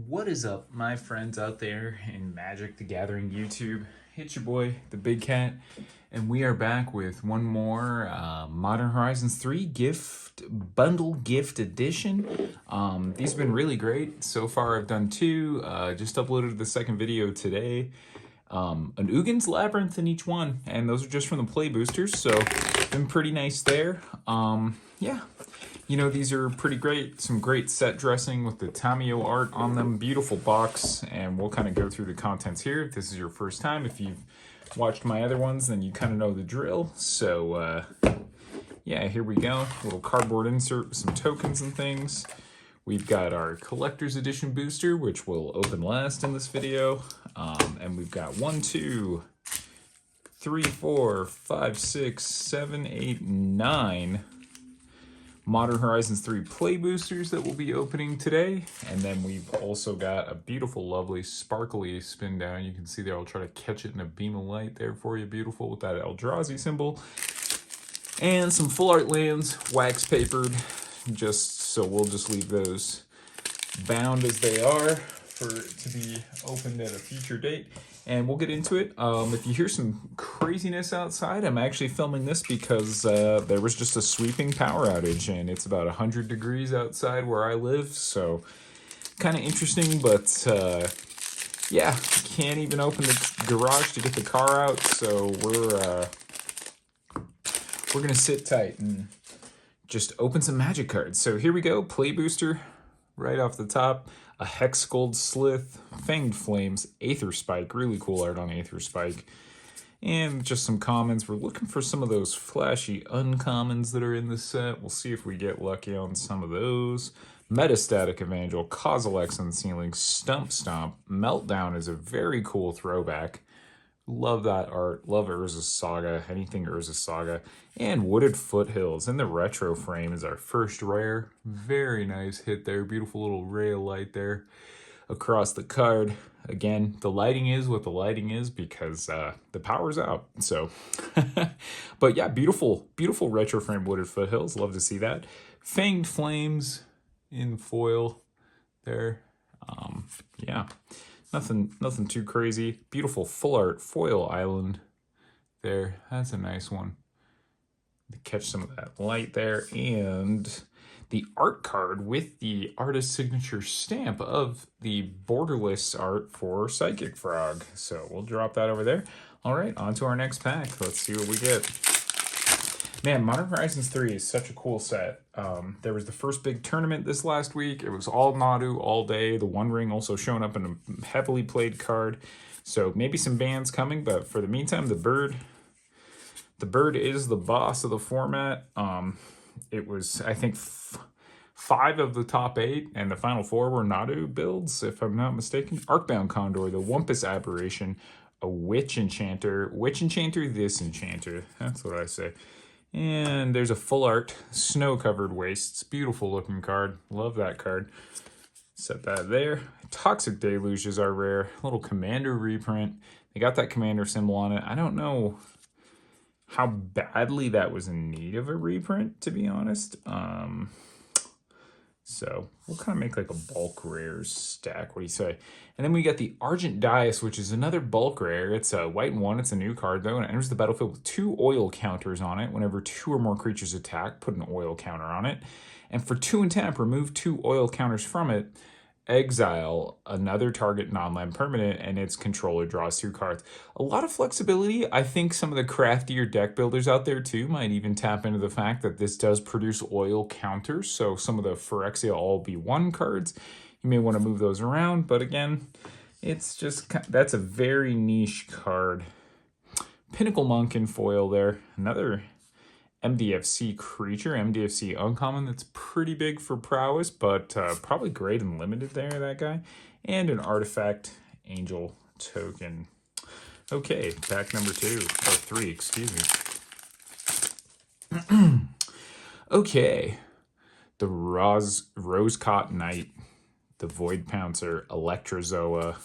What is up, my friends out there in Magic the Gathering YouTube? It's your boy, the Big Cat, and we are back with one more Modern Horizons 3 gift edition. These have been really great. So far I've done two, just uploaded the second video today. An Ugin's Labyrinth in each one, and those are just from the play boosters, so been pretty nice there. Yeah, you know, these are pretty great. Some great set dressing with the Tamio art on them. Beautiful box, and we'll kind of go through the contents here. If this is your first time, if you've watched my other ones, then you kind of know the drill. So, yeah, here we go. Little cardboard insert with some tokens and things. We've got our collector's edition booster, which will open last in this video. And we've got 1, 2, 3, 4, 5, 6, 7, 8, 9 Modern Horizons 3 play boosters that we'll be opening today. And then we've also got a beautiful, lovely, sparkly spin down. You can see there, I'll try to catch it in a beam of light there for you. Beautiful with that Eldrazi symbol. And some full art lands, wax papered, so we'll just leave those bound as they are to be opened at a future date, and we'll get into it. If you hear some craziness outside, I'm actually filming this because there was just a sweeping power outage, and it's about 100 degrees outside where I live, so kind of interesting, but yeah, can't even open the garage to get the car out, so we're gonna sit tight and just open some magic cards. So here we go, play booster right off the top. A Hex Gold Slith, Fanged Flames, Aether Spike, really cool art on Aether Spike. And just some commons. We're looking for some of those flashy uncommons that are in the set. We'll see if we get lucky on some of those. Metastatic Evangel, Kozilek's Unsealing, Stump Stomp. Meltdown is a very cool throwback. Love that art. Love Urza's Saga, anything Urza's Saga. And Wooded Foothills in the retro frame is our first rare. Very nice hit there. Beautiful little ray of light there across the card. Again, the lighting is what the lighting is because the power's out. So, but yeah, beautiful, beautiful retro frame Wooded Foothills. Love to see that. Fanged Flames in foil there. Yeah. Nothing too crazy. Beautiful full art foil island there. That's a nice one. To catch some of that light there. And the art card with the artist signature stamp of the borderless art for Psychic Frog. So we'll drop that over there. All right, on to our next pack. Let's see what we get. Man, Modern Horizons 3 is such a cool set. There was the first big tournament this last week. It was all Nadu all day. The One Ring also showing up in a heavily played card. So maybe some bans coming, but for the meantime, the bird is the boss of the format. It was, I think, 5 of the top 8, and the final 4 were Nadu builds, if I'm not mistaken. Arcbound Condor, the Wumpus Aberration, a Witch Enchanter, this Enchanter. That's what I say. And there's a full art Snow-Covered Wastes. Beautiful looking card. Love that card. Set that there. Toxic Deluge is our rare. Little Commander reprint. They got that Commander symbol on it. I don't know how badly that was in need of a reprint, to be honest. So we'll kind of make like a bulk rares stack. What do you say? And then we got the Argent Dice, which is another bulk rare. It's a white and 1. It's a new card though, and it enters the battlefield with 2 oil counters on it. Whenever 2 or more creatures attack, put an oil counter on it. And for 2 and tap, remove 2 oil counters from it. Exile another target non-land permanent, and its controller draws 2 cards. A lot of flexibility. I think some of the craftier deck builders out there too might even tap into the fact that this does produce oil counters. So some of the Phyrexia all B1 cards, you may want to move those around. But again, it's just, that's a very niche card. Pinnacle Monk in foil there. Another MDFC creature, MDFC uncommon that's pretty big for prowess, but probably great and limited there, that guy. And an Artifact Angel token. Okay, pack number 2, or 3, excuse me. Okay, the Rosecott Knight, the Void Pouncer, Electrozoa,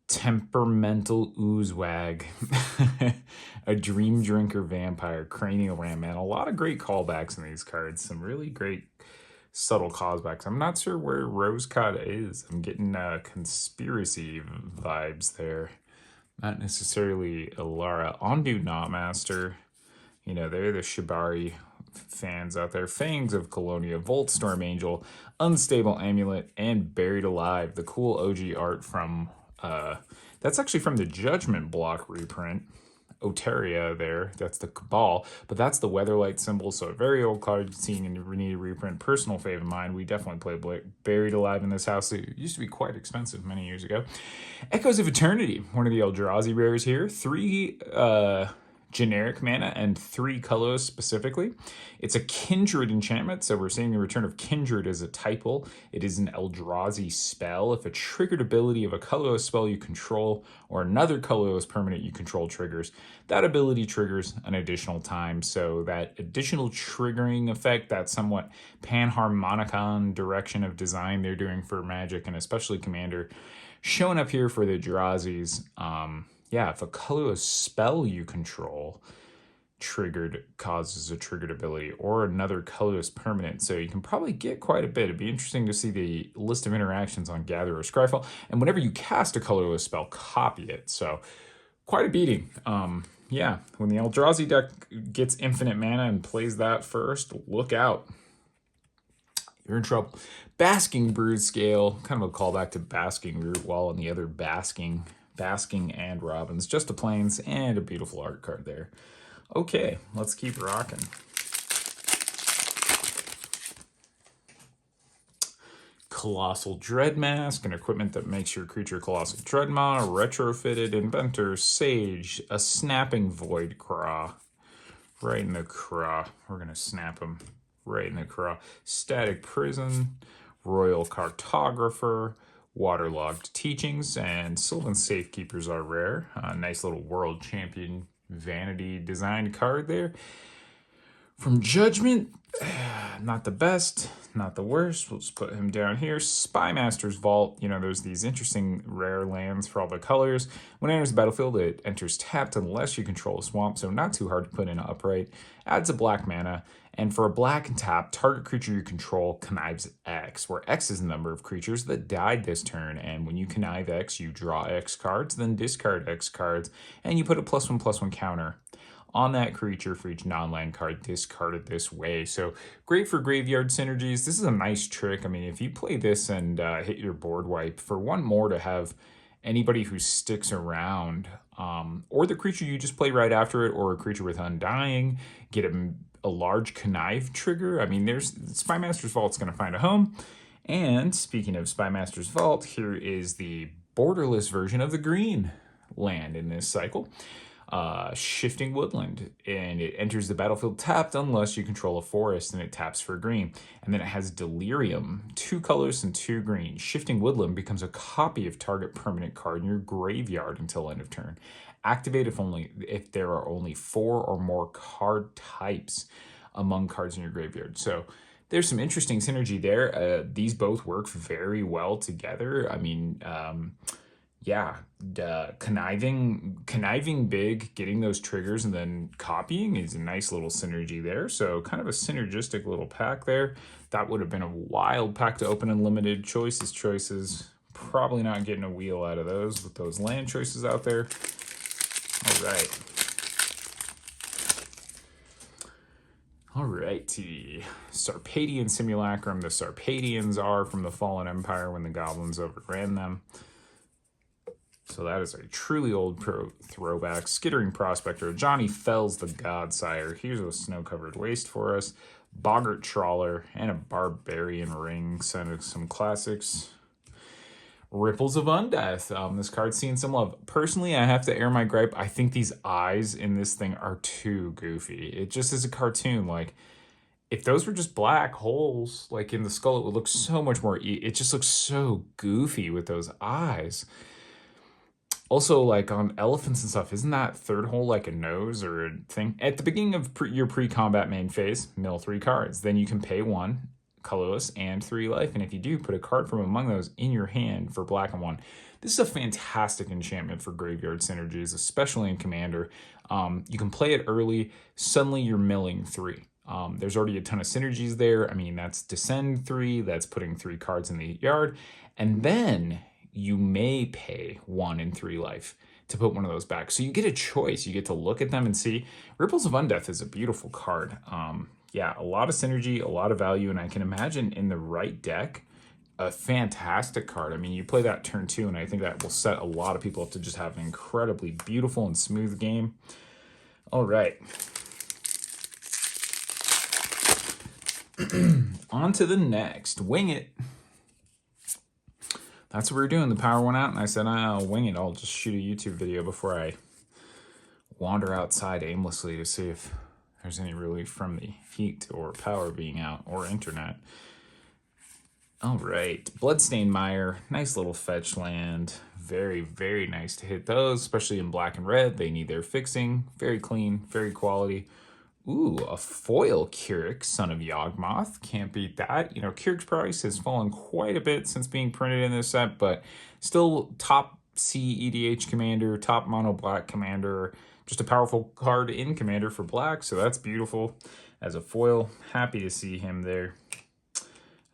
Temperamental Oozewag, a Dream Drinker Vampire, Cranial Ram. Man, a lot of great callbacks in these cards. Some really great subtle callbacks. I'm not sure where Rosecott is. I'm getting conspiracy vibes there. Not necessarily Alara. Ondu Knotmaster. You know, they're the Shibari fans out there. Fangs of Colonia, Volt Storm Angel, Unstable Amulet, and Buried Alive. The cool OG art from, that's actually from the Judgment Block reprint. Oteria there, that's the Cabal, but that's the Weatherlight symbol, so a very old card seen in the needed reprint. Personal fave of mine. We definitely played Buried Alive in this house. It used to be quite expensive many years ago. Echoes of Eternity, one of the Eldrazi rares here. 3 generic mana and 3 colors specifically. It's a Kindred enchantment, so we're seeing the return of Kindred as a typal. It is an Eldrazi spell. If a triggered ability of a colorless spell you control or another colorless permanent you control triggers, that ability triggers an additional time. So that additional triggering effect, that somewhat panharmonicon direction of design they're doing for Magic and especially Commander, showing up here for the Eldrazi's. Yeah, if a colorless spell you control causes a triggered ability or another colorless permanent, so you can probably get quite a bit. It'd be interesting to see the list of interactions on Gather or Scryfall, and whenever you cast a colorless spell, copy it. So quite a beating. Yeah, when the Eldrazi deck gets infinite mana and plays that first, look out. You're in trouble. Basking Brood Scale, kind of a callback to Basking Root Wall and the other Basking and Robins. Just a plains and a beautiful art card there. Okay, let's keep rocking. Colossal Dreadmask, an equipment that makes your creature Colossal Dreadmaw, retrofitted Inventor, Sage, a Snapping Void Craw. Right in the craw. We're going to snap him right in the craw. Static Prison, Royal Cartographer, Waterlogged Teachings, and Sylvan Safekeepers are rare. Nice little World Champion vanity designed card there. From Judgment, not the best, not the worst. We'll just put him down here. Spymaster's Vault. You know, there's these interesting rare lands for all the colors. When it enters the battlefield, it enters tapped unless you control a swamp, so not too hard to put in upright. Adds a black mana, and for a black and tap, target creature you control connives X, where X is the number of creatures that died this turn, and when you connive X, you draw X cards, then discard X cards, and you put a +1/+1 counter on that creature for each non-land card discarded this way. So great for graveyard synergies. This is a nice trick. I mean, if you play this and hit your board wipe, for one more to have anybody who sticks around, or the creature you just play right after it, or a creature with Undying, get a large connive trigger. I mean, there's Spymaster's Vault's going to find a home. And speaking of Spymaster's Vault, here is the borderless version of the green land in this cycle. Shifting Woodland, and it enters the battlefield tapped unless you control a forest, and it taps for green. And then it has Delirium, 2 colors and 2 green. Shifting Woodland becomes a copy of target permanent card in your graveyard until end of turn. Activate if there are only 4 or more card types among cards in your graveyard. So there's some interesting synergy there. These both work very well together. I mean, yeah, conniving big, getting those triggers, and then copying is a nice little synergy there. So kind of a synergistic little pack there. That would have been a wild pack to open. Unlimited choices. Probably not getting a wheel out of those with those land choices out there. All right. Alrighty. Sarpadian Simulacrum. The Sarpadians are from the Fallen Empire when the goblins overran them. So that is a truly old throwback. Skittering Prospector. Johnny Fells the Godsire. Here's a snow-covered waste for us. Boggart Trawler and a Barbarian Ring. Some classics. Ripples of Undeath. This card's seen some love. Personally, I have to air my gripe. I think these eyes in this thing are too goofy. It just is a cartoon. Like, if those were just black holes, like in the skull, it would look so much more... It just looks so goofy with those eyes. Also, like on elephants and stuff, isn't that third hole like a nose or a thing? At the beginning of your pre-combat main phase, mill 3 cards. Then you can pay 1 colorless and 3 life. And if you do, put a card from among those in your hand for black and 1. This is a fantastic enchantment for graveyard synergies, especially in Commander. You can play it early. Suddenly you're milling 3. There's already a ton of synergies there. I mean, that's Descend 3, that's putting 3 cards in the yard, and then you may pay 1 and 3 life to put one of those back. So you get a choice. You get to look at them and see. Ripples of Undeath is a beautiful card. Yeah, a lot of synergy, a lot of value, and I can imagine in the right deck, a fantastic card. I mean, you play that turn 2, and I think that will set a lot of people up to just have an incredibly beautiful and smooth game. All right. On to the next. Wing It. That's what we were doing. The power went out, and I said, I'll wing it. I'll just shoot a YouTube video before I wander outside aimlessly to see if there's any relief from the heat or power being out or internet. All right. Bloodstained Mire. Nice little fetch land. Very, very nice to hit those, especially in black and red. They need their fixing. Very clean, very quality. Ooh, a foil Keurig, Son of Yawgmoth. Can't beat that. You know, Keurig's price has fallen quite a bit since being printed in this set, but still top C EDH commander, top mono black commander. Just a powerful card in commander for black, so that's beautiful. As a foil, happy to see him there.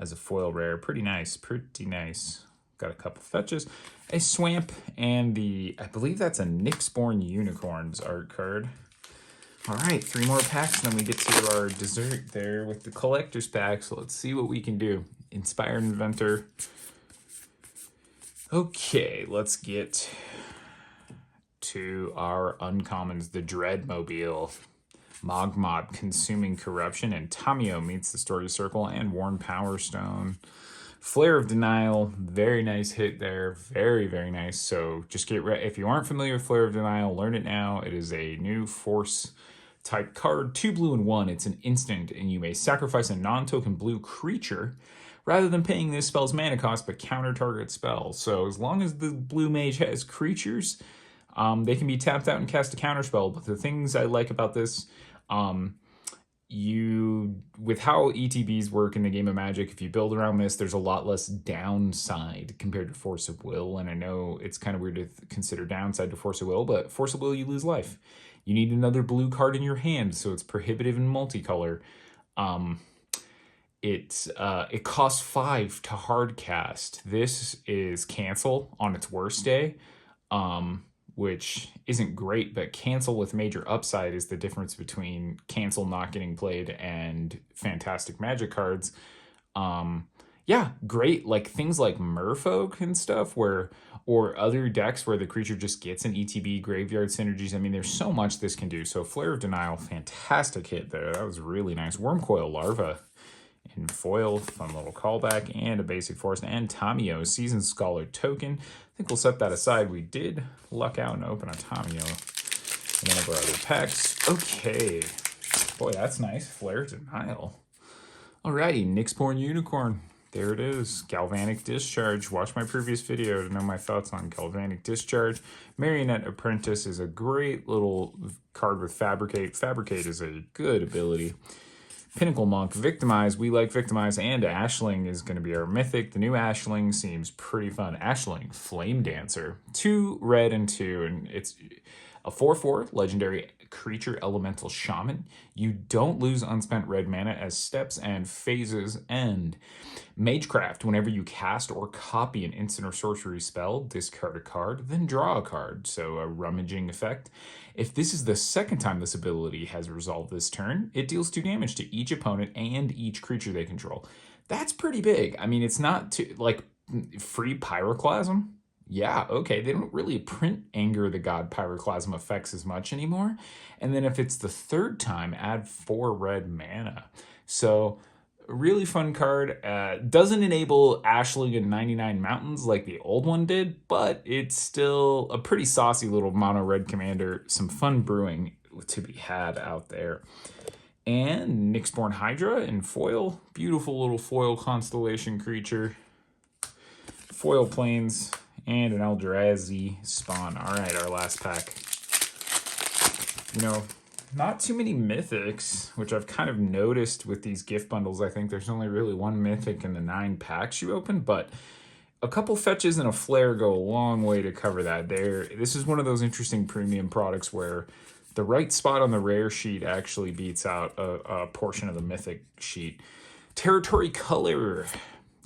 As a foil rare, pretty nice, pretty nice. Got a couple fetches. A Swamp, and I believe that's a Nyxborn Unicorns art card. All right, 3 more packs, and then we get to our dessert there with the collector's pack. So let's see what we can do. Inspired Inventor. Okay, let's get to our uncommons. The Dreadmobile, Mogmob, Consuming Corruption, and Tamio meets the Story Circle, and Worn Power Stone. Flare of Denial, very nice hit there. Very, very nice. So just get ready. If you aren't familiar with Flare of Denial, learn it now. It is a new force type card, 2 blue and 1. It's an instant, and you may sacrifice a non-token blue creature rather than paying this spell's mana cost, but counter target spell. So as long as the blue mage has creatures, they can be tapped out and cast a counter spell. But the things I like about this, with how ETBs work in the game of Magic, if you build around this, there's a lot less downside compared to Force of Will. And I know it's kind of weird to consider downside to Force of Will, but Force of Will, you lose life. You need another blue card in your hand, so it's prohibitive in multicolor. It costs 5 to hard cast. This is cancel on its worst day, which isn't great, but cancel with major upside is the difference between cancel not getting played and fantastic Magic cards. Yeah, great, like things like Merfolk and stuff, or other decks where the creature just gets an ETB, graveyard synergies. I mean, there's so much this can do. So Flare of Denial, fantastic hit there. That was really nice. Wormcoil Larva in foil, fun little callback, and a basic forest, and Tamio, Seasoned Scholar token. I think we'll set that aside. We did luck out and open a Tamio in one of our other packs. Okay. Boy, that's nice. Flare of Denial. Alrighty, Nyxborn Unicorn. There it is. Galvanic Discharge. Watch my previous video to know my thoughts on Galvanic Discharge. Marionette Apprentice is a great little card with Fabricate. Fabricate is a good ability. Pinnacle Monk, Victimize. We like Victimize, and Ashling is going to be our mythic. The new Ashling seems pretty fun. Ashling, Flame Dancer. 2 red and 2, and it's a 4/4 legendary creature elemental shaman. You don't lose unspent red mana as steps and phases end. Magecraft, whenever you cast or copy an instant or sorcery spell, discard a card, then draw a card. So a rummaging effect. If this is the second time this ability has resolved this turn, it deals 2 damage to each opponent and each creature they control. That's pretty big. I mean, it's not too, like, free Pyroclasm. Yeah, okay, they don't really print Anger the God Pyroclasm effects as much anymore. And then if it's the 3rd time, add 4 red mana. So, really fun card. Doesn't enable Ashling and 99 Mountains like the old one did, but it's still a pretty saucy little mono red commander. Some fun brewing to be had out there. And Nyxborn Hydra in foil. Beautiful little foil constellation creature. Foil planes. And an Eldrazi spawn. All right, our last pack. You know, not too many mythics, which I've kind of noticed with these gift bundles. I think there's only really 1 mythic in the 9 packs you open, but a couple fetches and a flare go a long way to cover that. This is one of those interesting premium products where The right spot on the rare sheet actually beats out a portion of the mythic sheet. Territory color,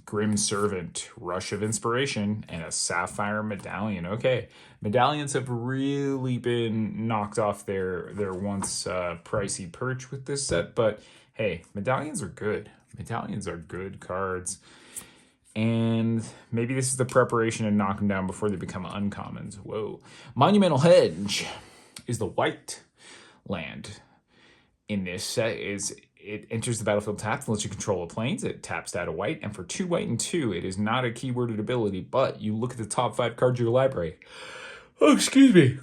Grim Servant, Rush of Inspiration, and a Sapphire Medallion. Okay, medallions have really been knocked off their once pricey perch with this set, but hey, medallions are good. Medallions are good cards. And maybe this is the preparation to knock them down before they become uncommons. Whoa. Monumental Hedge is the white land in this set. It enters the battlefield tapped unless you control a planes. It taps out a white, and for 2 white and 2, it is not a keyworded ability, but you look at the top 5 cards of your library. Oh, excuse me.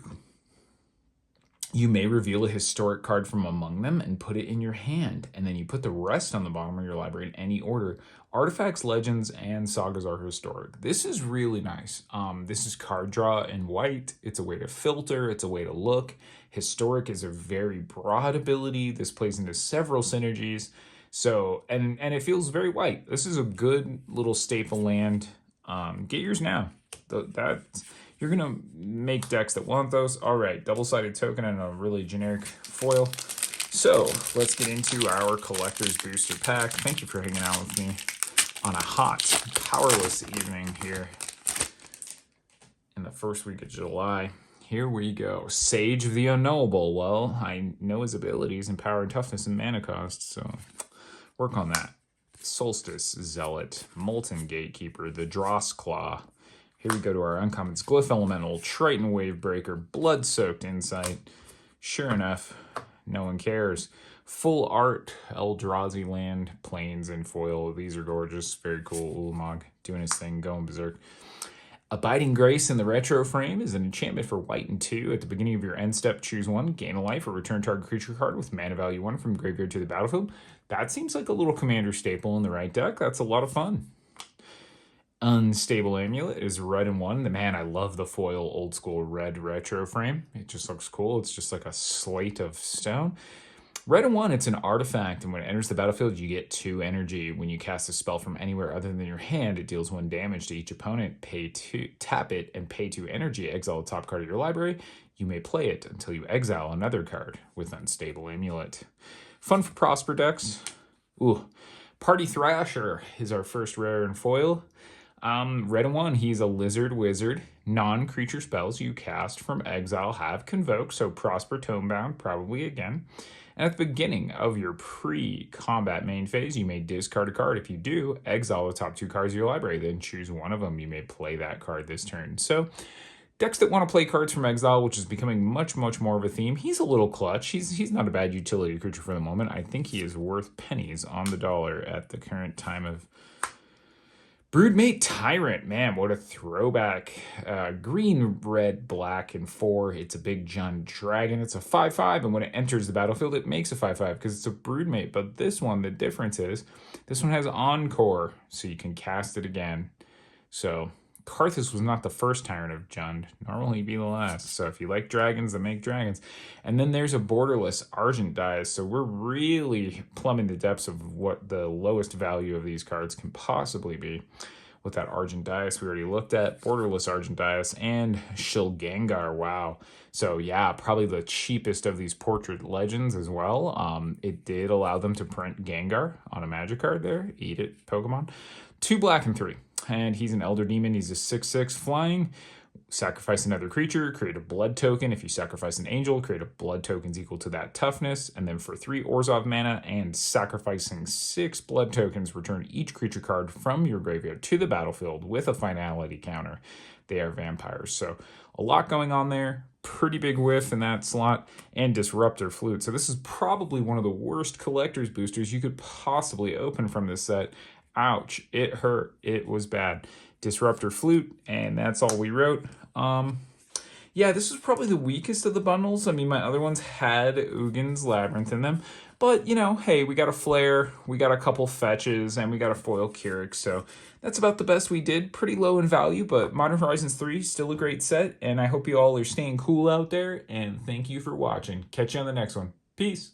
You may reveal a historic card from among them and put it in your hand, and then you put the rest on the bottom of your library in any order. Artifacts, legends, and sagas are historic. This is really nice. This is card draw in white. It's a way to filter. It's a way to look. Historic is a very broad ability. This plays into several synergies. So, and it feels very white. This is a good little staple land. Get yours now. You're going to make decks that want those. All right, double-sided token and a really generic foil. So let's get into our Collector's Booster Pack. Thank you for hanging out with me on a hot, powerless evening here in the first week of July. Here we go. Sage of the Unknowable. Well, I know his abilities and power and toughness and mana cost, so work on that. Solstice Zealot, Molten Gatekeeper, the Dross Claw. Here we go to our uncommons. Glyph Elemental, Triton Wavebreaker, Blood-Soaked Insight. Sure enough, no one cares. Full Art, Eldrazi Land, Plains, and Foil. These are gorgeous. Very cool. Ulamog doing his thing, going berserk. Abiding Grace in the retro frame is an enchantment for white and 2. At the beginning of your end step, choose 1, gain a life, or return target creature card with mana value 1 from graveyard to the battlefield. That seems like a little commander staple in the right deck. That's a lot of fun. Unstable Amulet is red and 1. Man, I love the foil old school red retro frame. It just looks cool. It's just like a slate of stone. Red and 1, it's an artifact, and when it enters the battlefield, you get 2 energy. When you cast a spell from anywhere other than your hand, it deals 1 damage to each opponent. Tap it and pay 2 energy. Exile the top card of your library. You may play it until you exile another card with Unstable Amulet. Fun for Prosper decks. Ooh. Party Thrasher is our first rare and foil. Red and 1, he's a lizard wizard. Non-creature spells you cast from exile have convoked, so Prosper Tomebound, probably again. And at the beginning of your pre-combat main phase, you may discard a card. If you do, exile the top 2 cards of your library, then choose one of them. You may play that card this turn. So decks that want to play cards from exile, which is becoming much, much more of a theme. He's a little clutch. He's not a bad utility creature for the moment. I think he is worth pennies on the dollar at the current time of Broodmate Tyrant, man, what a throwback. Green, red, black, and 4. It's a big giant dragon. It's a 5/5, and when it enters the battlefield, it makes a 5/5 because it's a Broodmate. But this one, the difference is, this one has Encore, so you can cast it again. So Karthus was not the first Tyrant of Jund, nor will he be the last. So if you like dragons, then make dragons. And then there's a borderless Argent Dice, so we're really plumbing the depths of what the lowest value of these cards can possibly be. With that Argent Dice we already looked at, borderless Argent Dice, and Shilgangar, wow. So yeah, probably the cheapest of these portrait legends as well. It did allow them to print Gengar on a magic card there. Eat it, Pokemon. 2 black and 3. And he's an Elder Demon. He's a 6/6 flying. Sacrifice another creature, create a blood token. If you sacrifice an angel, create a blood tokens equal to that toughness. And then for 3 Orzhov mana and sacrificing 6 blood tokens, return each creature card from your graveyard to the battlefield with a finality counter. They are vampires. So a lot going on there. Pretty big whiff in that slot. And Disruptor Flute. So this is probably one of the worst collector's boosters you could possibly open from this set. Ouch, it hurt. It was bad. Disruptor Flute, and that's all we wrote. Yeah, this was probably the weakest of the bundles. I mean, my other ones had Ugin's Labyrinth in them. But, you know, hey, we got a Flare, we got a couple Fetches, and we got a Foil Keurig. So that's about the best we did. Pretty low in value, but Modern Horizons 3, still a great set. And I hope you all are staying cool out there. And thank you for watching. Catch you on the next one. Peace.